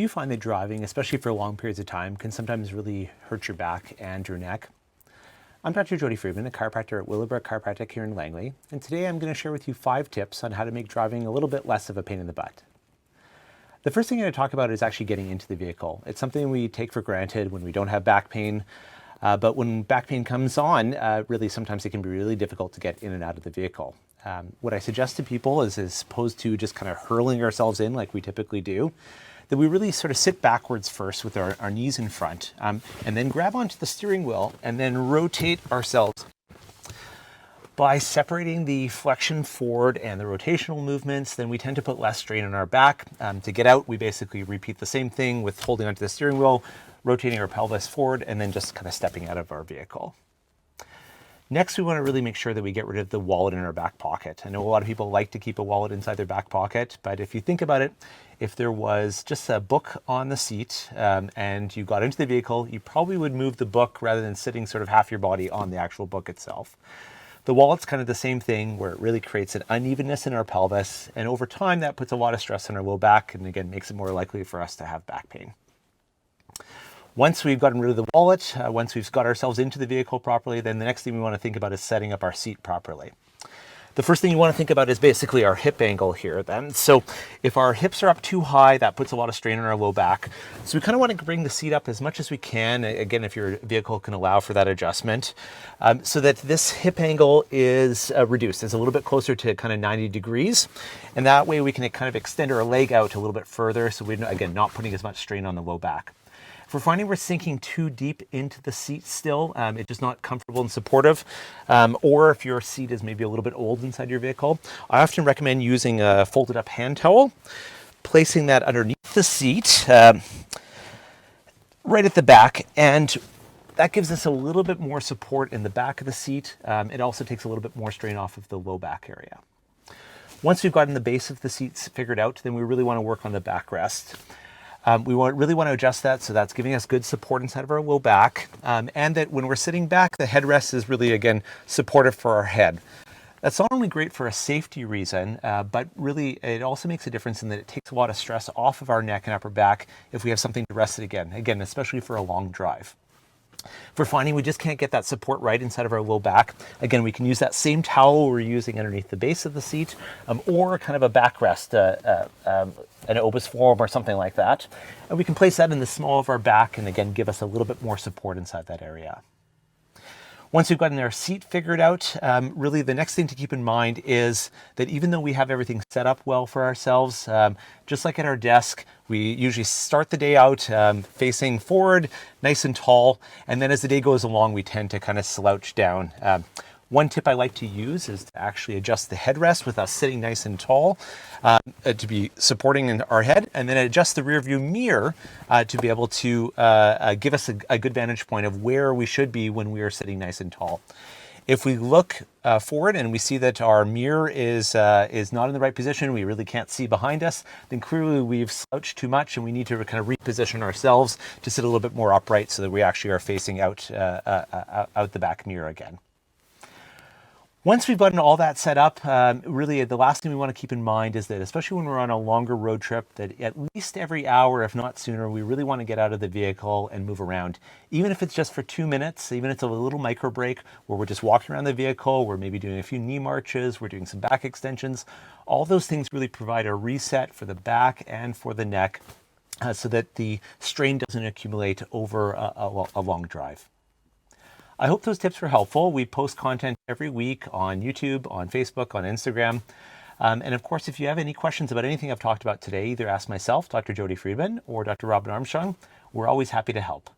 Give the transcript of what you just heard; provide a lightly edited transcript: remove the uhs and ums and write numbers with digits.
Do you find that driving, especially for long periods of time, can sometimes really hurt your back and your neck? I'm Dr. Jody Freedman, a chiropractor at Willowbrook Chiropractic here in Langley, and today I'm going to share with you 5 tips on how to make driving a little bit less of a pain in the butt. The first thing I'm going to talk about is actually getting into the vehicle. It's something we take for granted when we don't have back pain, but when back pain comes on, really sometimes it can be really difficult to get in and out of the vehicle. What I suggest to people is, as opposed to just kind of hurling ourselves in like we typically do, that we really sort of sit backwards first with our knees in front, and then grab onto the steering wheel and then rotate ourselves. By separating the flexion forward and the rotational movements, then we tend to put less strain on our back. To get out, we basically repeat the same thing with holding onto the steering wheel, rotating our pelvis forward, and then just kind of stepping out of our vehicle. Next, we want to really make sure that we get rid of the wallet in our back pocket. I know a lot of people like to keep a wallet inside their back pocket, but if you think about it, if there was just a book on the seat and you got into the vehicle, you probably would move the book rather than sitting sort of half your body on the actual book itself. The wallet's kind of the same thing, where it really creates an unevenness in our pelvis, and over time that puts a lot of stress on our low back and again makes it more likely for us to have back pain. Once we've gotten rid of the wallet, once we've got ourselves into the vehicle properly, then the next thing we want to think about is setting up our seat properly. The first thing you want to think about is basically our hip angle here then. So if our hips are up too high, that puts a lot of strain on our low back. So we kind of want to bring the seat up as much as we can, again, if your vehicle can allow for that adjustment, so that this hip angle is reduced. It's a little bit closer to kind of 90 degrees. And that way we can kind of extend our leg out a little bit further, so we're, again, not putting as much strain on the low back. If we're finding we're sinking too deep into the seat still, it's just not comfortable and supportive, or if your seat is maybe a little bit old inside your vehicle, I often recommend using a folded up hand towel, placing that underneath the seat, right at the back, and that gives us a little bit more support in the back of the seat. It also takes a little bit more strain off of the low back area. Once we've gotten the base of the seats figured out, then we really want to work on the backrest. We really want to adjust that so that's giving us good support inside of our low back, and that when we're sitting back, the headrest is really, again, supportive for our head. That's not only great for a safety reason, but really it also makes a difference in that it takes a lot of stress off of our neck and upper back if we have something to rest it again, especially for a long drive. If we're finding we just can't get that support right inside of our low back, again, we can use that same towel we're using underneath the base of the seat, or kind of a backrest, an obus form or something like that. And we can place that in the small of our back and again, give us a little bit more support inside that area. Once we've gotten our seat figured out, really the next thing to keep in mind is that even though we have everything set up well for ourselves, just like at our desk, we usually start the day out facing forward, nice and tall, and then as the day goes along, we tend to kind of slouch down. One tip I like to use is to actually adjust the headrest with us sitting nice and tall to be supporting our head, and then adjust the rear view mirror to be able to give us a good vantage point of where we should be when we are sitting nice and tall. If we look forward and we see that our mirror is not in the right position, we really can't see behind us, then clearly we've slouched too much and we need to kind of reposition ourselves to sit a little bit more upright so that we actually are facing out the back mirror again. Once we've gotten all that set up, really the last thing we want to keep in mind is that, especially when we're on a longer road trip, that at least every hour, if not sooner, we really want to get out of the vehicle and move around. Even if it's just for 2 minutes, even if it's a little micro break where we're just walking around the vehicle, we're maybe doing a few knee marches, we're doing some back extensions, all those things really provide a reset for the back and for the neck so that the strain doesn't accumulate over a long drive. I hope those tips were helpful. We post content every week on YouTube, on Facebook, on Instagram. And of course, if you have any questions about anything I've talked about today, either ask myself, Dr. Jody Freedman, or Dr. Robin Armstrong. We're always happy to help.